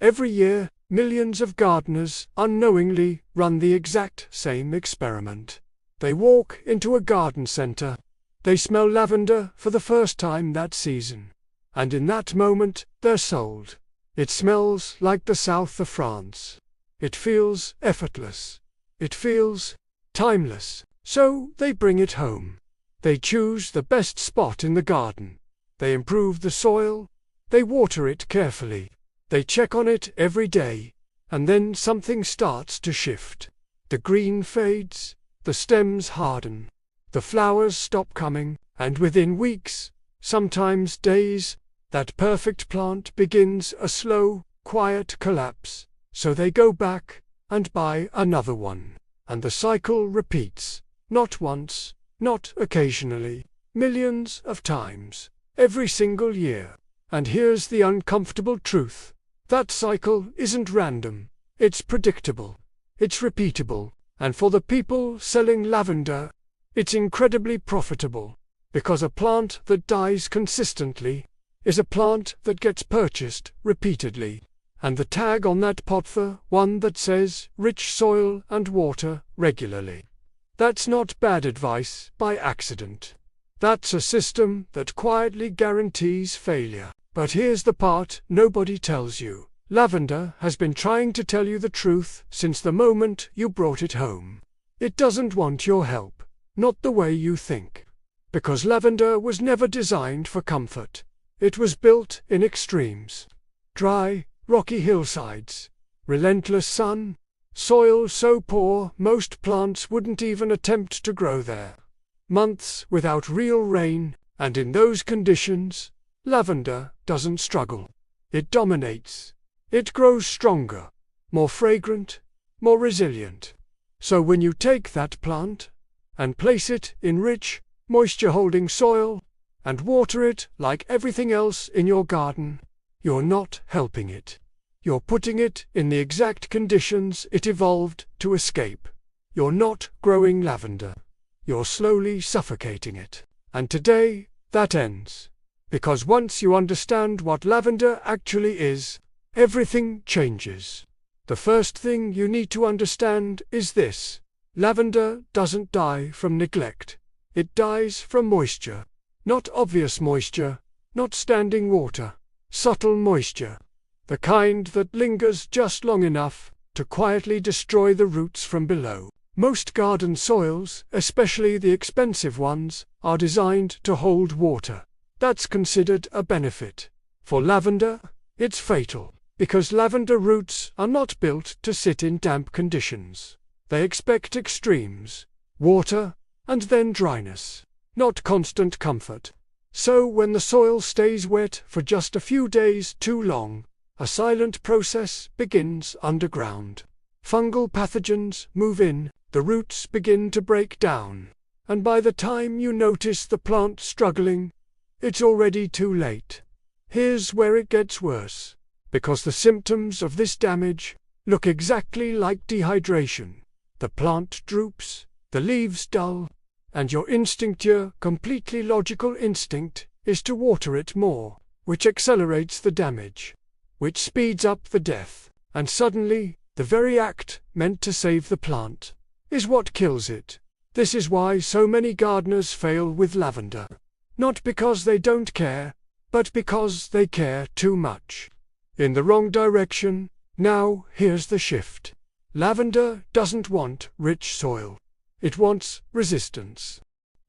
Every year, millions of gardeners unknowingly run the exact same experiment. They walk into a garden center. They smell lavender for the first time that season. And in that moment, they're sold. It smells like the south of France. It feels effortless. It feels timeless. So they bring it home. They choose the best spot in the garden. They improve the soil. They water it carefully. They check on it every day. And then something starts to shift. The green fades. The stems harden. The flowers stop coming. And within weeks, sometimes days, that perfect plant begins a slow, quiet collapse. So they go back and buy another one. And the cycle repeats. Not once, not occasionally, millions of times, every single year. And here's the uncomfortable truth. That cycle isn't random. It's predictable. It's repeatable. And for the people selling lavender, it's incredibly profitable. Because a plant that dies consistently is a plant that gets purchased repeatedly. And the tag on that pot, the one that says rich soil and water regularly. That's not bad advice by accident. That's a system that quietly guarantees failure. But here's the part nobody tells you. Lavender has been trying to tell you the truth since the moment you brought it home. It doesn't want your help, not the way you think. Because lavender was never designed for comfort. It was built in extremes. Dry, rocky hillsides, relentless sun, soil so poor most plants wouldn't even attempt to grow there. Months without real rain, and in those conditions, lavender doesn't struggle. It dominates. It grows stronger, more fragrant, more resilient. So when you take that plant and place it in rich, moisture-holding soil and water it like everything else in your garden, you're not helping it. You're putting it in the exact conditions it evolved to escape. You're not growing lavender. You're slowly suffocating it. And today, that ends. Because once you understand what lavender actually is, everything changes. The first thing you need to understand is this. Lavender doesn't die from neglect. It dies from moisture. Not obvious moisture, not standing water. Subtle moisture. The kind that lingers just long enough to quietly destroy the roots from below. Most garden soils, especially the expensive ones, are designed to hold water. That's considered a benefit. For lavender, it's fatal, because lavender roots are not built to sit in damp conditions. They expect extremes, water, and then dryness, not constant comfort. So when the soil stays wet for just a few days too long, a silent process begins underground. Fungal pathogens move in, the roots begin to break down, and by the time you notice the plant struggling, it's already too late. Here's where it gets worse, because the symptoms of this damage look exactly like dehydration. The plant droops, the leaves dull, and your completely logical instinct, is to water it more, which accelerates the damage, which speeds up the death, and suddenly, the very act meant to save the plant is what kills it. This is why so many gardeners fail with lavender. Not because they don't care, but because they care too much. In the wrong direction. Now, here's the shift. Lavender doesn't want rich soil. It wants resistance.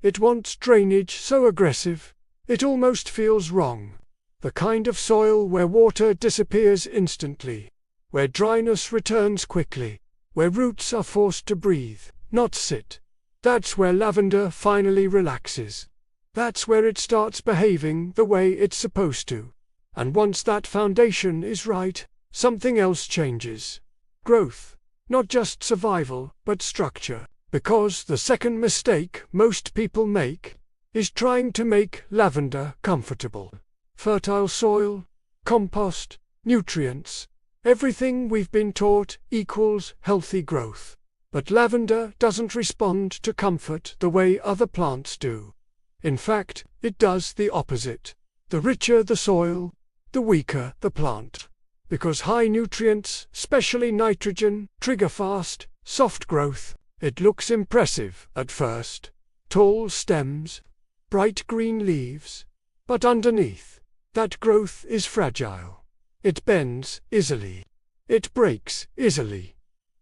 It wants drainage so aggressive, it almost feels wrong. The kind of soil where water disappears instantly, where dryness returns quickly, where roots are forced to breathe, not sit. That's where lavender finally relaxes. That's where it starts behaving the way it's supposed to. And once that foundation is right, something else changes. Growth. Not just survival, but structure. Because the second mistake most people make is trying to make lavender comfortable. Fertile soil, compost, nutrients, everything we've been taught equals healthy growth. But lavender doesn't respond to comfort the way other plants do. In fact, it does the opposite. The richer the soil, the weaker the plant. because high nutrients, especially nitrogen, trigger fast, soft growth. It looks impressive at first. Tall stems, bright green leaves. But underneath, that growth is fragile. It bends easily. It breaks easily.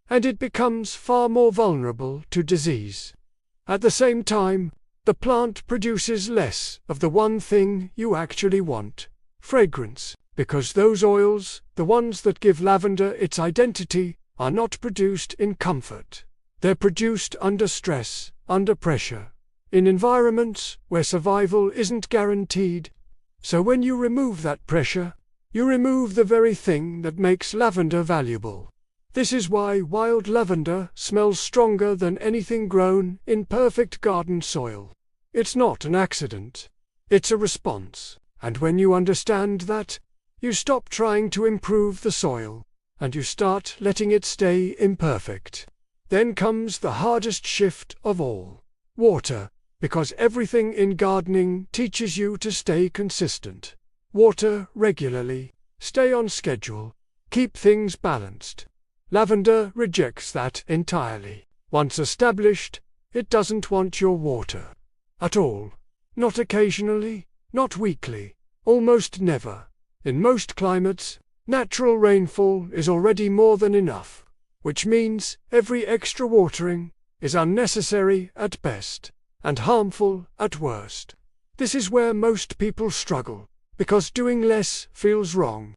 And it becomes far more vulnerable to disease. At the same time, the plant produces less of the one thing you actually want, fragrance, because those oils, the ones that give lavender its identity, are not produced in comfort. They're produced under stress, under pressure, in environments where survival isn't guaranteed. So when you remove that pressure, you remove the very thing that makes lavender valuable. This is why wild lavender smells stronger than anything grown in perfect garden soil. It's not an accident. It's a response. And when you understand that, you stop trying to improve the soil, and you start letting it stay imperfect. Then comes the hardest shift of all. Water, because everything in gardening teaches you to stay consistent. Water regularly, stay on schedule, keep things balanced. Lavender rejects that entirely. Once established, it doesn't want your water. At all. Not occasionally, not weekly, almost never. In most climates, natural rainfall is already more than enough, which means every extra watering is unnecessary at best and harmful at worst. This is where most people struggle, because doing less feels wrong.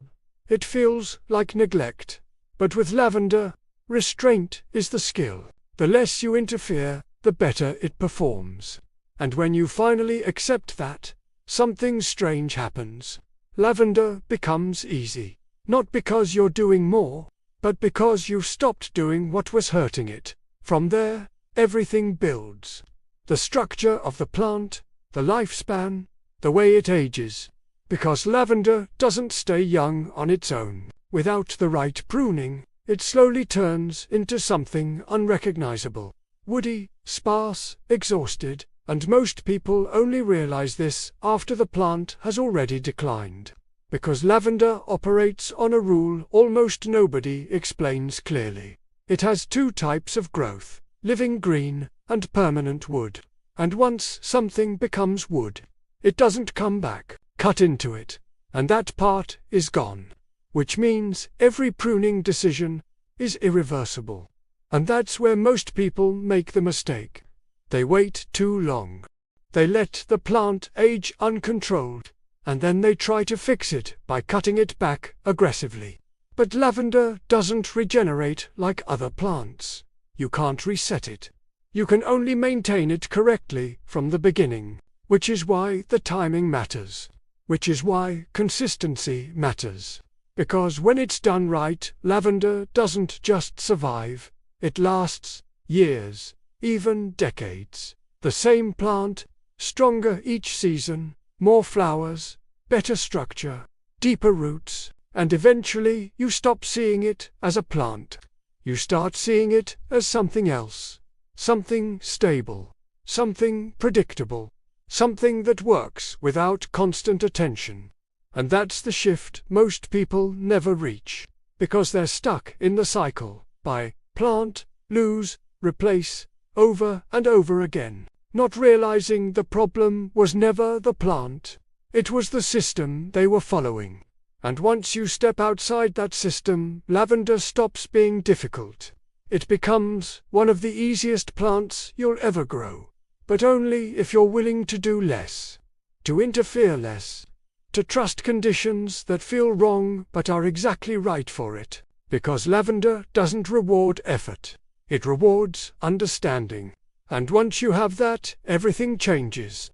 It feels like neglect. But with lavender, restraint is the skill. The less you interfere, the better it performs. And when you finally accept that, something strange happens. Lavender becomes easy. Not because you're doing more, but because you've stopped doing what was hurting it. From there, everything builds. The structure of the plant, the lifespan, the way it ages. Because lavender doesn't stay young on its own. Without the right pruning, it slowly turns into something unrecognizable. Woody, sparse, exhausted, and most people only realize this after the plant has already declined. Because lavender operates on a rule almost nobody explains clearly. It has two types of growth, living green and permanent wood. And once something becomes wood, it doesn't come back. Cut into it, and that part is gone. Which means every pruning decision is irreversible. And that's where most people make the mistake. They wait too long. They let the plant age uncontrolled, and then they try to fix it by cutting it back aggressively. But lavender doesn't regenerate like other plants. You can't reset it. You can only maintain it correctly from the beginning, which is why the timing matters. Which is why consistency matters. Because when it's done right, lavender doesn't just survive, it lasts years, even decades. The same plant, stronger each season, more flowers, better structure, deeper roots, and eventually you stop seeing it as a plant. You start seeing it as something else. Something stable. Something predictable. Something that works without constant attention. And that's the shift most people never reach, because they're stuck in the cycle, by plant, lose, replace, over and over again, not realizing the problem was never the plant, it was the system they were following. And once you step outside that system, lavender stops being difficult. It becomes one of the easiest plants you'll ever grow, but only if you're willing to do less, to interfere less, to trust conditions that feel wrong but are exactly right for it. Because lavender doesn't reward effort. It rewards understanding. And once you have that, everything changes.